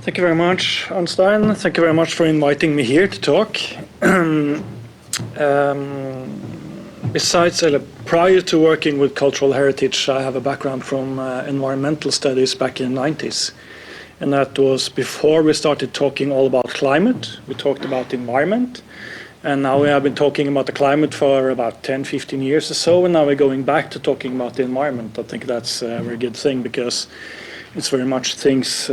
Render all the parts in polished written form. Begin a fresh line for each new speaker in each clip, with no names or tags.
Thank you very much, Einstein. Thank you very much for inviting me here to talk. Prior to working with cultural heritage, I have a background from environmental studies back in the 90s. And that was before we started talking all about climate. We talked about the environment. And now we have been talking about the climate for about 10, 15 years or so. And now we're going back to talking about the environment. I think that's a very good thing because it's very much things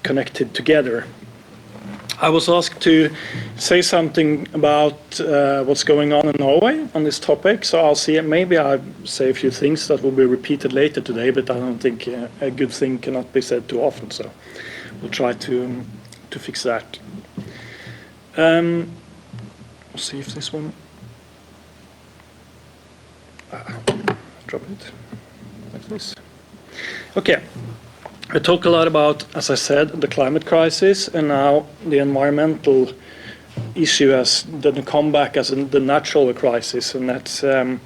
connected together. I was asked to say something about what's going on in Norway on this topic. So I'll see, maybe I'll say a few things that will be repeated later today, but I don't think a good thing cannot be said too often. So we'll try to fix that. We'll see if this one, drop it like this. Okay. We talk a lot about, as I said, the climate crisis, and now the environmental issue has done come back as the natural crisis, and that's. And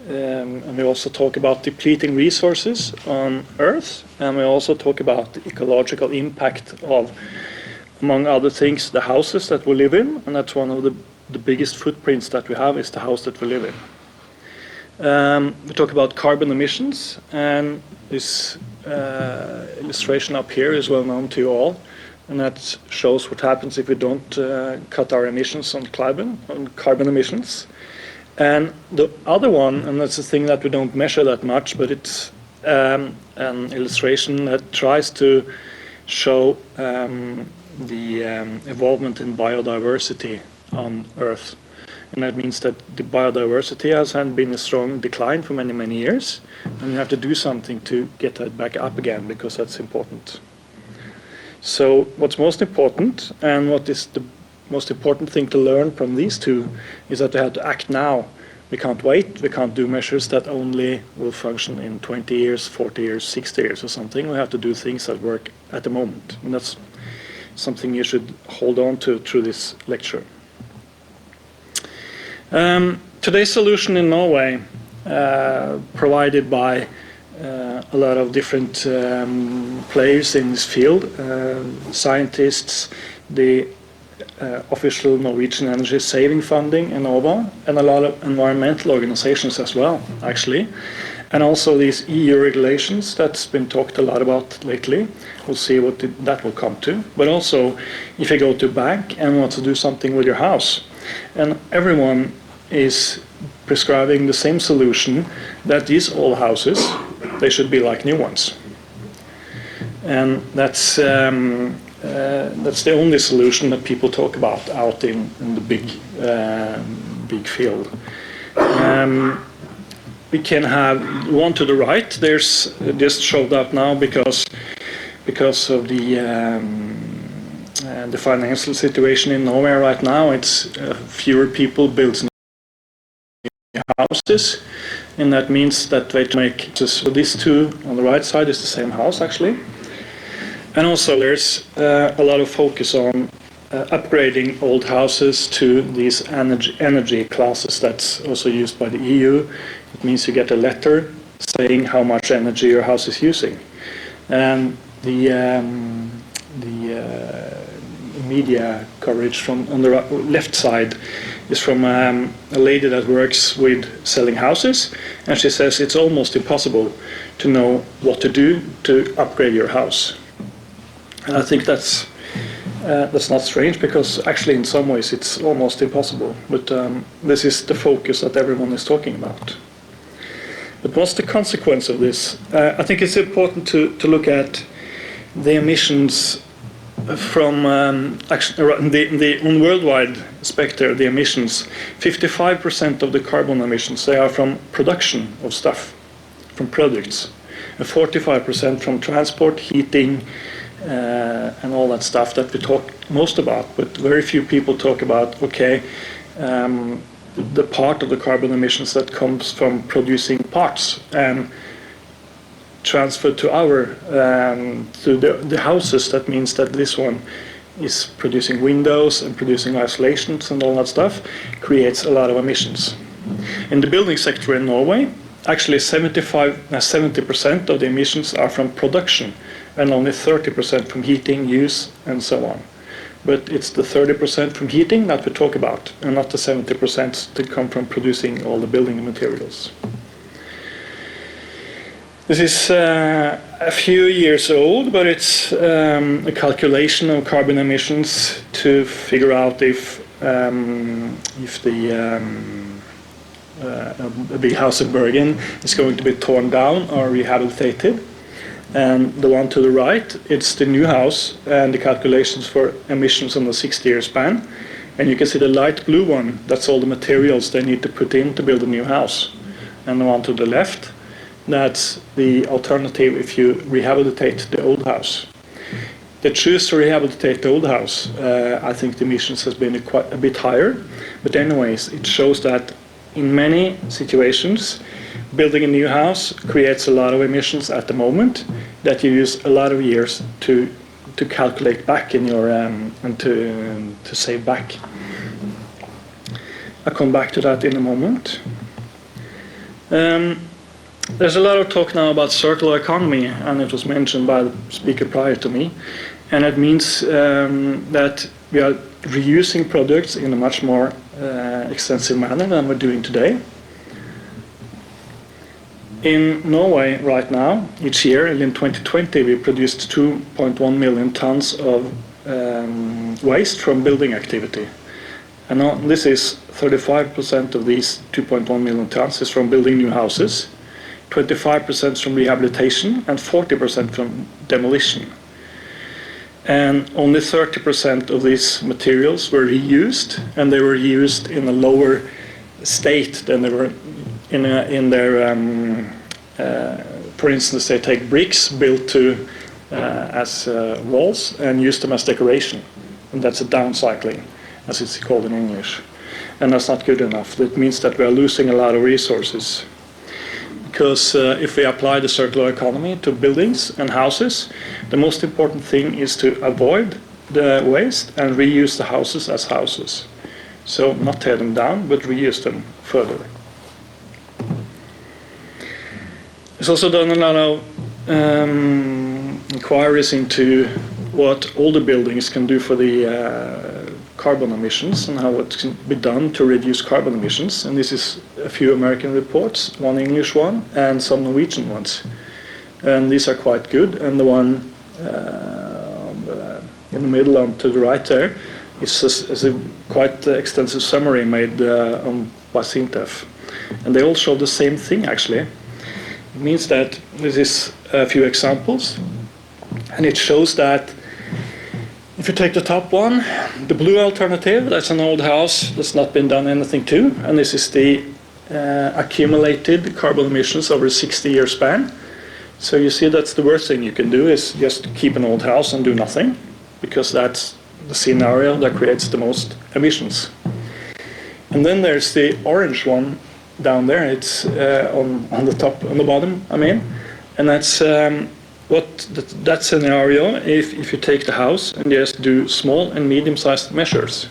we also talk about depleting resources on Earth, and we also talk about the ecological impact of, among other things, the houses that we live in, and that's one of the biggest footprints that we have is the house that we live in. We talk about carbon emissions, and this illustration up here is well known to you all, and that shows what happens if we don't cut our emissions on carbon emissions. And the other one, and that's the thing that we don't measure that much, but it's an illustration that tries to show the involvement in biodiversity on Earth. And that means that the biodiversity has been a strong decline for many, many years. And you have to do something to get that back up again, because that's important. So what's most important, and what is the most important thing to learn from these two, is that we have to act now. We can't wait. We can't do measures that only will function in 20 years, 40 years, 60 years or something. We have to do things that work at the moment. And that's something you should hold on to through this lecture. Today's solution in Norway, provided by a lot of different players in this field, scientists, the official Norwegian energy saving funding, Enova, and a lot of environmental organizations as well, actually. And also these EU regulations that's been talked a lot about lately. We'll see what that will come to. But also, if you go to a bank and want to do something with your house, and everyone is prescribing the same solution, that these old houses, they should be like new ones. And that's the only solution that people talk about out in the big field. We can have one to the right. There's just showed up now because of the financial situation in Norway right now. It's fewer people build houses, and that means that they make so these two on the right side is the same house actually. And also there's a lot of focus on upgrading old houses to these energy classes that's also used by the EU. It means you get a letter saying how much energy your house is using. And the media coverage from on the left side is from a lady that works with selling houses, and she says it's almost impossible to know what to do to upgrade your house. And I think that's not strange, because actually in some ways it's almost impossible, but this is the focus that everyone is talking about. But what's the consequence of this? I think it's important to look at the emissions from on worldwide spectrum, the emissions. 55% of the carbon emissions, they are from production of stuff, from products, and 45% from transport, heating, and all that stuff that we talk most about, but very few people talk about, the part of the carbon emissions that comes from producing parts and transferred to the houses. That means that this one is producing windows and producing isolations and all that stuff, creates a lot of emissions. In the building sector in Norway, actually 70% of the emissions are from production and only 30% from heating, use, and so on. But it's the 30% from heating that we talk about, and not the 70% that come from producing all the building materials. This is a few years old, but it's a calculation of carbon emissions to figure out if the a big house in Bergen is going to be torn down or rehabilitated. And the one to the right, it's the new house and the calculations for emissions on the 60-year span. And you can see the light blue one, that's all the materials they need to put in to build a new house. And the one to the left, that's the alternative if you rehabilitate the old house. They choose to rehabilitate the old house. I think the emissions has been quite a bit higher. But anyways, it shows that in many situations, building a new house creates a lot of emissions at the moment that you use a lot of years to calculate back in your and to save back. I'll come back to that in a moment. There's a lot of talk now about circular economy, and it was mentioned by the speaker prior to me. And it means that we are reusing products in a much more extensive manner than we're doing today. In Norway right now, each year, in 2020, we produced 2.1 million tons of waste from building activity. And now this is 35% of these 2.1 million tons is from building new houses, 25% from rehabilitation, and 40% from demolition. And only 30% of these materials were reused, and they were used in a lower state than they were in their, for instance, they take bricks built to as walls and use them as decoration, and that's a downcycling, as it's called in English, and that's not good enough. That means that we are losing a lot of resources, because if we apply the circular economy to buildings and houses, the most important thing is to avoid the waste and reuse the houses as houses. So not tear them down, but reuse them further. There's also done a lot of inquiries into what older buildings can do for the carbon emissions and how it can be done to reduce carbon emissions. And this is a few American reports, one English one and some Norwegian ones. And these are quite good. And the one in the middle and to the right there is a quite extensive summary made by SINTEF. And they all show the same thing actually. It means that this is a few examples, and it shows that if you take the top one, the blue alternative, that's an old house that's not been done anything to, and this is the accumulated carbon emissions over a 60-year span. So you see that's the worst thing you can do is just keep an old house and do nothing, because that's the scenario that creates the most emissions. And then there's the orange one down there, it's on the top, on the bottom, I mean, and that's that scenario if you take the house and just do small and medium-sized measures.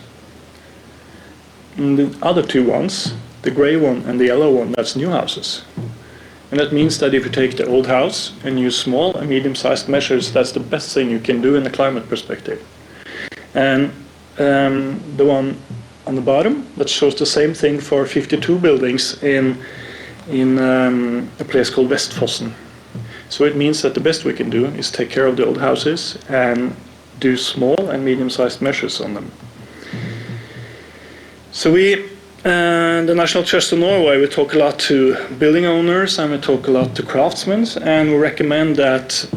And the other two ones, the gray one and the yellow one, that's new houses. And that means that if you take the old house and use small and medium-sized measures, that's the best thing you can do in a climate perspective. And the one on the bottom, that shows the same thing for 52 buildings in a place called Vestfossen. So it means that the best we can do is take care of the old houses and do small and medium-sized measures on them. So we, the National Trust of Norway, we talk a lot to building owners and we talk a lot to craftsmen, and we recommend that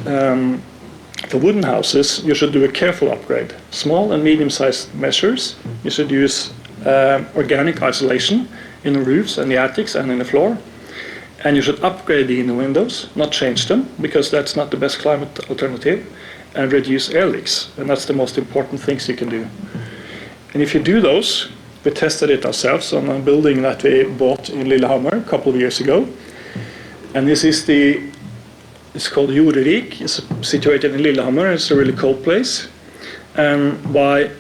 for wooden houses, you should do a careful upgrade. Small and medium-sized measures. You should use organic isolation in the roofs and the attics and in the floor. And you should upgrade the inner windows, not change them, because that's not the best climate alternative, and reduce air leaks. And that's the most important things you can do. And if you do those, we tested it ourselves on a building that we bought in Lillehammer a couple of years ago. And this is it's called Jorderik. It's situated in Lillehammer. It's a really cold place. And by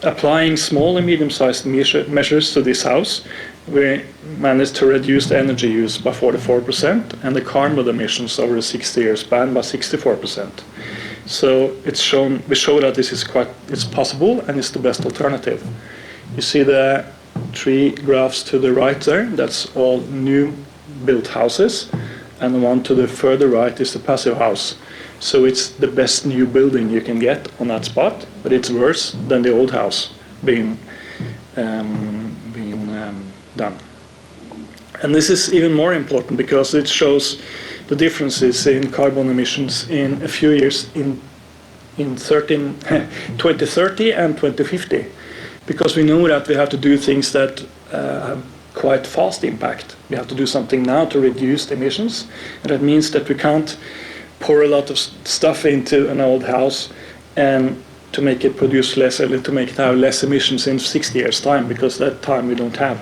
applying small and medium-sized measures to this house, we managed to reduce the energy use by 44% and the carbon emissions over a 60-year span by 64%. So it's shown, we show that this is it's possible and it's the best alternative. You see the 3 graphs to the right there, that's all new built houses, and the one to the further right is the passive house. So it's the best new building you can get on that spot, but it's worse than the old house being done. And this is even more important because it shows the differences in carbon emissions in a few years in 2030 and 2050. Because we know that we have to do things that have quite fast impact. We have to do something now to reduce the emissions, and that means that we can't pour a lot of stuff into an old house and to make it produce less, or to make it have less emissions in 60 years' time, because that time we don't have.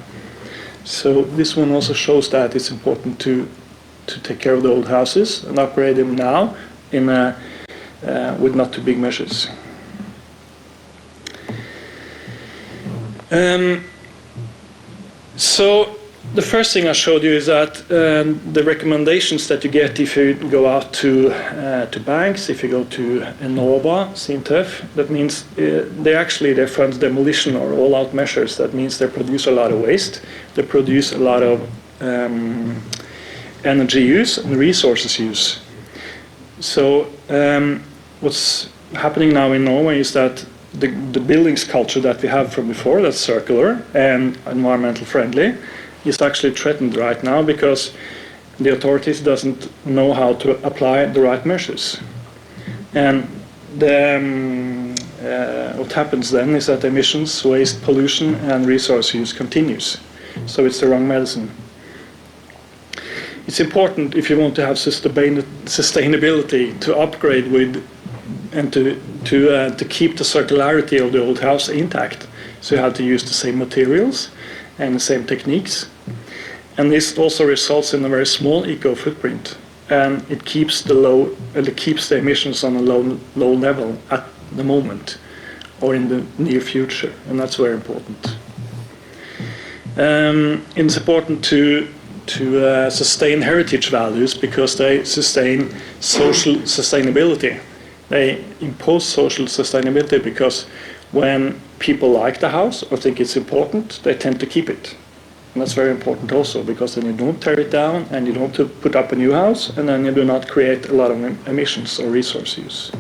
So this one also shows that it's important to take care of the old houses and upgrade them now with not too big measures. So the first thing I showed you is that the recommendations that you get if you go out to banks, if you go to NORDFAR, SINTEF, that means they fund demolition or all-out measures. That means they produce a lot of waste, they produce a lot of energy use and resources use. So what's happening now in Norway is that the buildings culture that we have from before, that's circular and environmental friendly, is actually threatened right now because the authorities doesn't know how to apply the right measures. And what happens then is that emissions, waste, pollution and resource use continues. So it's the wrong medicine. It's important if you want to have sustainability to upgrade with and to keep the circularity of the old house intact. So you have to use the same materials and the same techniques. And this also results in a very small eco footprint, and it keeps the emissions on a low level at the moment or in the near future, and that's very important. It's important to sustain heritage values because they sustain social sustainability. They impose social sustainability because when people like the house or think it's important, they tend to keep it. And that's very important also, because then you don't tear it down and you don't put up a new house, and then you do not create a lot of emissions or resource use.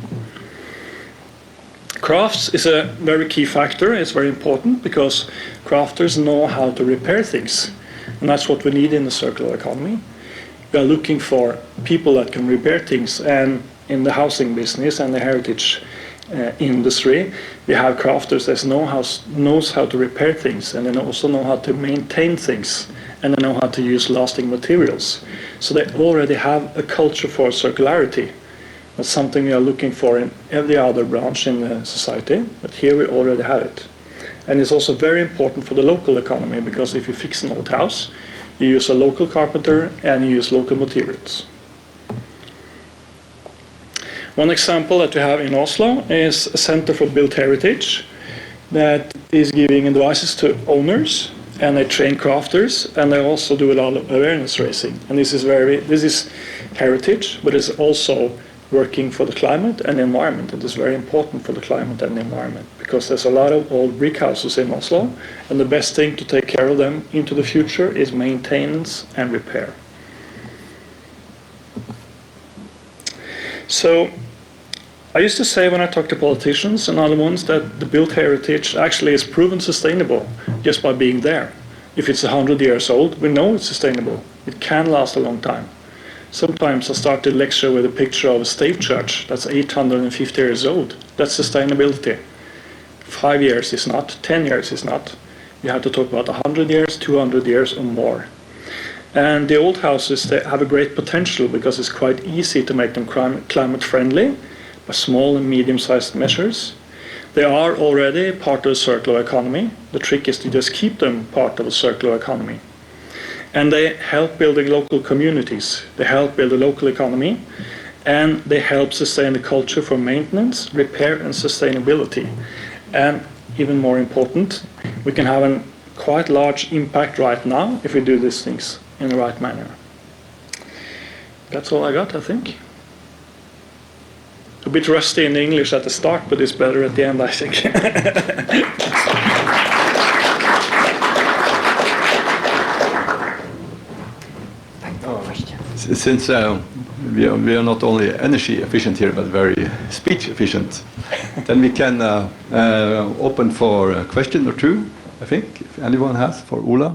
Crafts is a very key factor. It's very important because crafters know how to repair things. And that's what we need in the circular economy. We are looking for people that can repair things, and in the housing business and the heritage industry, we have crafters that knows how to repair things, and they also know how to maintain things, and they know how to use lasting materials. So they already have a culture for circularity. That's something we are looking for in every other branch in the society, but here we already have it. And it's also very important for the local economy, because if you fix an old house, you use a local carpenter and you use local materials. One example that we have in Oslo is a center for built heritage that is giving advices to owners, and they train crafters, and they also do a lot of awareness raising. And this is heritage, but it's also working for the climate and the environment. It is very important for the climate and the environment, because there's a lot of old brick houses in Oslo, and the best thing to take care of them into the future is maintenance and repair. So I used to say when I talk to politicians and other ones that the built heritage actually is proven sustainable just by being there. If it's 100 years old, we know it's sustainable. It can last a long time. Sometimes I start to lecture with a picture of a stave church that's 850 years old. That's sustainability. 5 years is not, 10 years is not. You have to talk about 100 years, 200 years or more. And the old houses, they have a great potential because it's quite easy to make them climate friendly by small and medium-sized measures. They are already part of the circular economy. The trick is to just keep them part of the circular economy. And they help building local communities. They help build a local economy, and they help sustain the culture for maintenance, repair and sustainability. And even more important, we can have a quite large impact right now if we do these things in the right manner. That's all I got, I think. a bit rusty in English at the start, but it's better at the end, I think.
Since we are not only energy efficient here, but very speech efficient, then we can open for a question or two, I think, if anyone has, for Ola.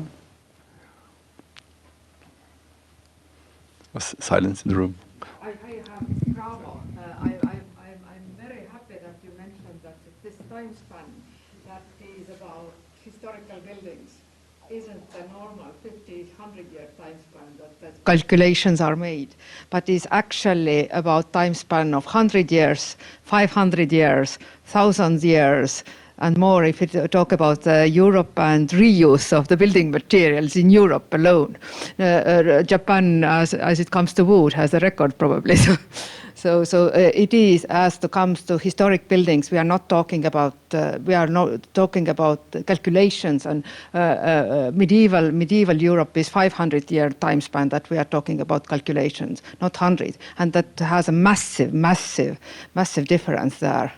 Silence in the room.
I have Bravo. I'm very happy that you mentioned that this time span that is about historical buildings isn't the normal 50, 100-year time span that calculations are made, but is actually about time span of 100 years, 500 years, 1,000 years, and more if you talk about Europe and reuse of the building materials in Europe alone. Japan, as it comes to wood, has a record probably. So it is, as it comes to historic buildings, we are not talking about calculations, and medieval Europe is 500-year time span that we are talking about calculations, not 100, and that has a massive difference there.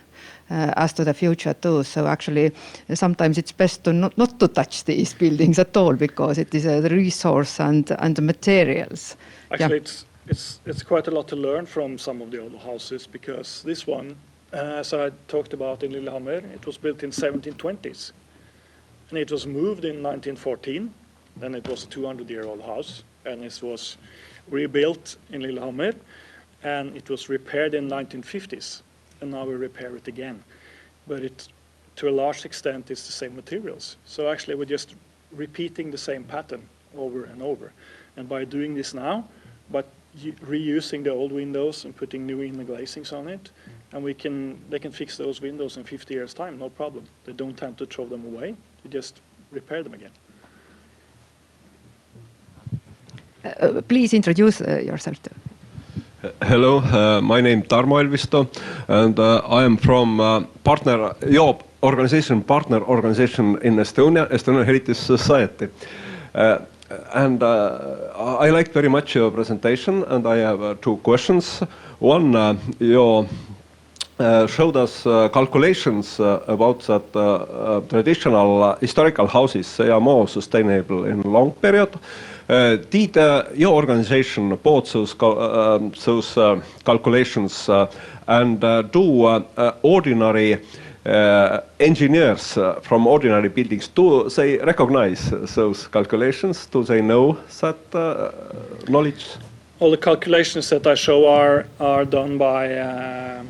As to the future too. So actually sometimes it's best to not to touch these buildings at all, because it is a resource and the materials.
Actually, it's quite a lot to learn from some of the old houses, because this one, as I talked about in Lillehammer, it was built in 1720s, and it was moved in 1914. Then it was a 200-year-old house, and it was rebuilt in Lillehammer, and it was repaired in 1950s. And now we repair it again. But it, to a large extent, is the same materials. So actually we're just repeating the same pattern over and over. And by doing this now, but reusing the old windows and putting new inner glazings on it, and they can fix those windows in 50 years' time, no problem. They don't have to throw them away, you just repair them again.
Please introduce yourself too.
Hello, my name is Tarmo Elvisto, and I am from partner organization in Estonia, Estonian Heritage Society. And I liked very much your presentation, and I have two questions. One, you showed us calculations about that traditional historical houses, they are more sustainable in long period. Did your organization bought those calculations and do ordinary engineers from ordinary buildings, do they recognize those calculations? Do they know that knowledge?
All the calculations that I show are done by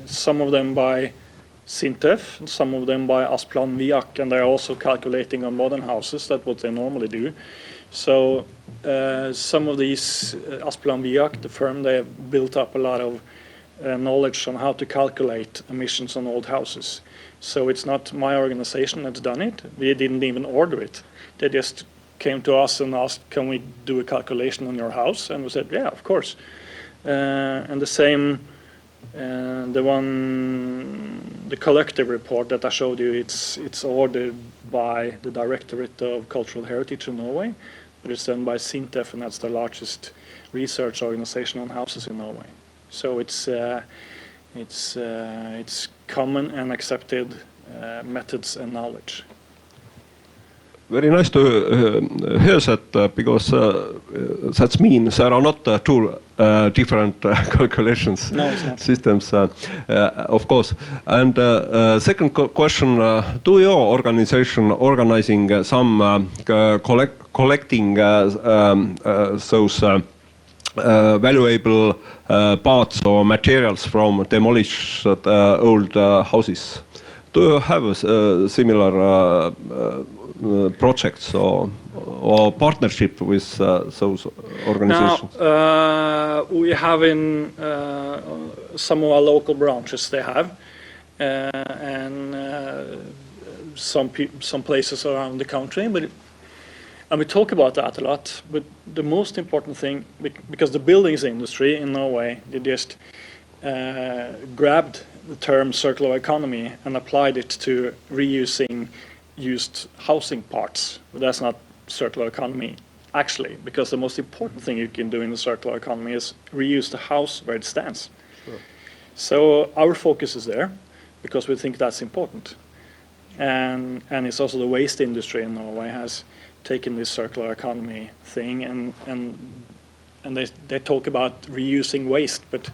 some of them by SINTEF, and some of them by Asplan Viak, and they're also calculating on modern houses. That's what they normally do. So some of these, Asplan Viak, the firm, they have built up a lot of knowledge on how to calculate emissions on old houses. So it's not my organization that's done it. We didn't even order it. They just came to us and asked, can we do a calculation on your house? And we said, yeah, of course. And the same, the collective report that I showed you, it's ordered by the Directorate of Cultural Heritage in Norway, but it's done by SINTEF, and that's the largest research organization on houses in Norway. So it's common and accepted methods and knowledge.
Very nice to hear that, because that means there are not two different calculations systems, of course. And second question, do your organization organizing some collecting those valuable parts or materials from demolished old houses? Do you have similar projects or partnership with those organizations?
Now, we have in some of our local branches, they have, and some places around the country. And we talk about that a lot, but the most important thing, because the buildings industry in Norway, they just grabbed the term circular economy and applied it to reusing used housing parts. But that's not circular economy actually, because the most important thing you can do in the circular economy is reuse the house where it stands.
Sure.
So our focus is there because we think that's important. And it's also the waste industry in Norway has taken this circular economy thing and they talk about reusing waste, but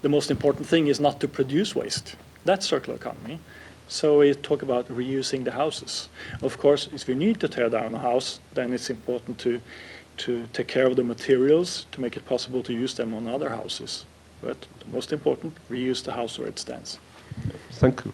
the most important thing is not to produce waste. That's circular economy. So we talk about reusing the houses. Of course, if you need to tear down a house, then it's important to take care of the materials to make it possible to use them on other houses. But the most important, reuse the house where it stands.
Thank you.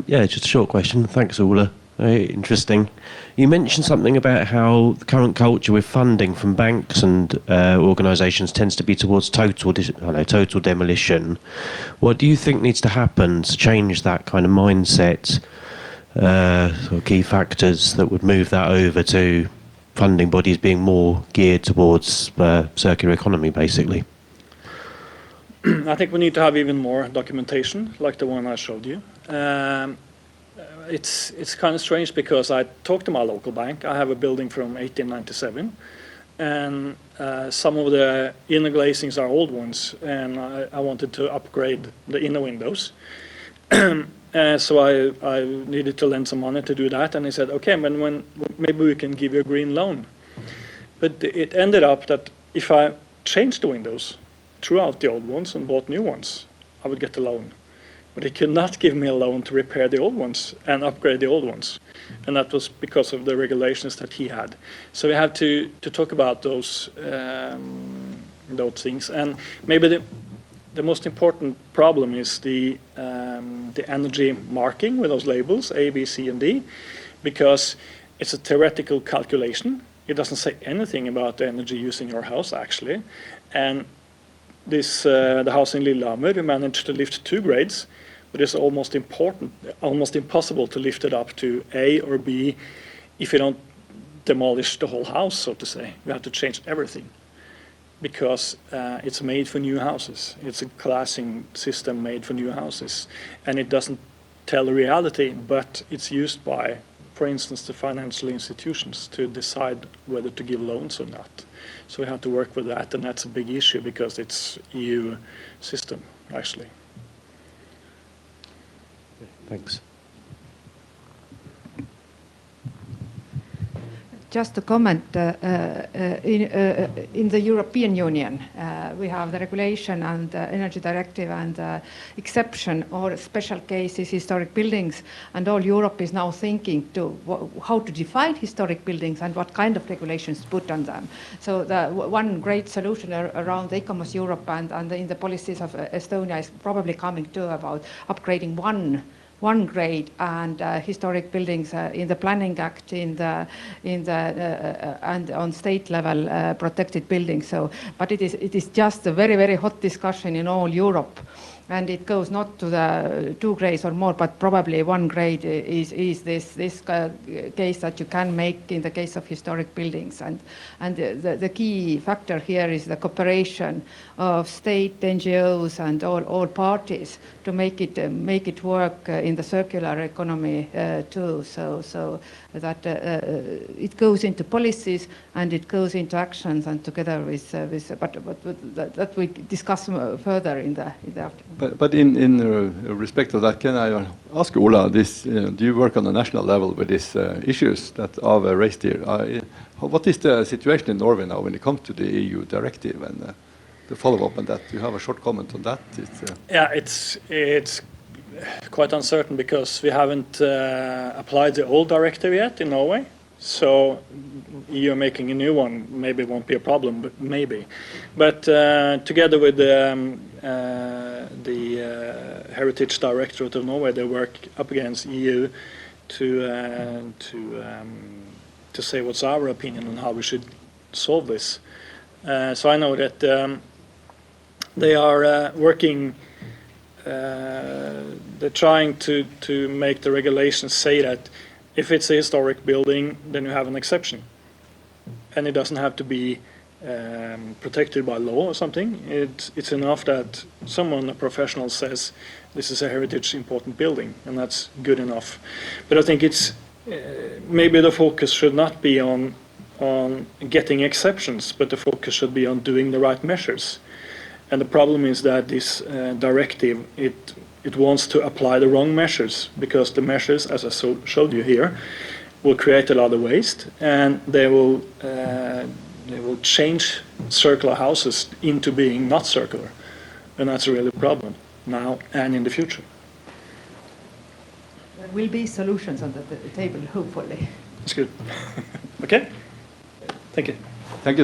Yeah, just a short question. Thanks, Ola. Very interesting. You mentioned something about how the current culture with funding from banks and organisations tends to be towards total demolition. What do you think needs to happen to change that kind of mindset? Sort of key factors that would move that over to funding bodies being more geared towards circular economy, basically.
I think we need to have even more documentation, like the one I showed you. It's kind of strange because I talked to my local bank. I have a building from 1897, and some of the inner glazings are old ones, and I wanted to upgrade the inner windows. So I needed to lend some money to do that, and he said, okay, when maybe we can give you a green loan. But it ended up that if I changed the windows, threw out the old ones and bought new ones, I would get a loan. But he could not give me a loan to repair the old ones and upgrade the old ones. And that was because of the regulations that he had. So we have to talk about those things. And maybe the most important problem is the energy marking with those labels, A, B, C, and D, because it's a theoretical calculation. It doesn't say anything about the energy used in your house, actually. And the house in Lillehammer, we managed to lift 2 grades, but it's almost impossible to lift it up to A or B if you don't demolish the whole house, so to say. You have to change everything because it's made for new houses. It's a classing system made for new houses, and it doesn't tell the reality, but it's used by, for instance, the financial institutions to decide whether to give loans or not. So we have to work with that, and that's a big issue because it's EU system, actually.
Thanks.
Just to comment, in the European Union, we have the regulation and energy directive and exception or special cases, historic buildings, and all Europe is now thinking to how to define historic buildings and what kind of regulations to put on them. So one great solution around ICOMOS Europe and in the policies of Estonia is probably coming to about upgrading one grade and historic buildings in the Planning Act, and on state level protected buildings. So, but it is just a very hot discussion in all Europe, and it goes not to the 2 grades or more, but probably 1 grade is this case that you can make in the case of historic buildings, and the key factor here is the cooperation of state, NGOs, and all parties to make it work in the circular economy too. So that it goes into policies and it goes into actions, and together with but that we discuss further in the afternoon.
But in respect of that, can I ask Ola, do you work on a national level with these issues that are raised here? What is the situation in Norway now when it comes to the EU directive and the follow-up on that? Do you have a short comment on that?
Yeah, it's quite uncertain because we haven't applied the old directive yet in Norway. So EU making a new one maybe won't be a problem, but maybe. But together with the Heritage Directorate of Norway, they work up against EU to say what's our opinion on how we should solve this. So I know that they are working. They're trying to make the regulations say that if it's a historic building, then you have an exception. and it doesn't have to be protected by law or something. It's enough that someone, a professional, says this is a heritage important building, and that's good enough. But I think it's maybe the focus should not be on getting exceptions, but the focus should be on doing the right measures. And the problem is that this directive, it wants to apply the wrong measures, because the measures, as I showed you here, will create a lot of waste, and they will change circular houses into being not circular, and that's really a problem now and in the future.
There will be solutions on the table, hopefully.
That's good. Okay. Thank you.
Thank you.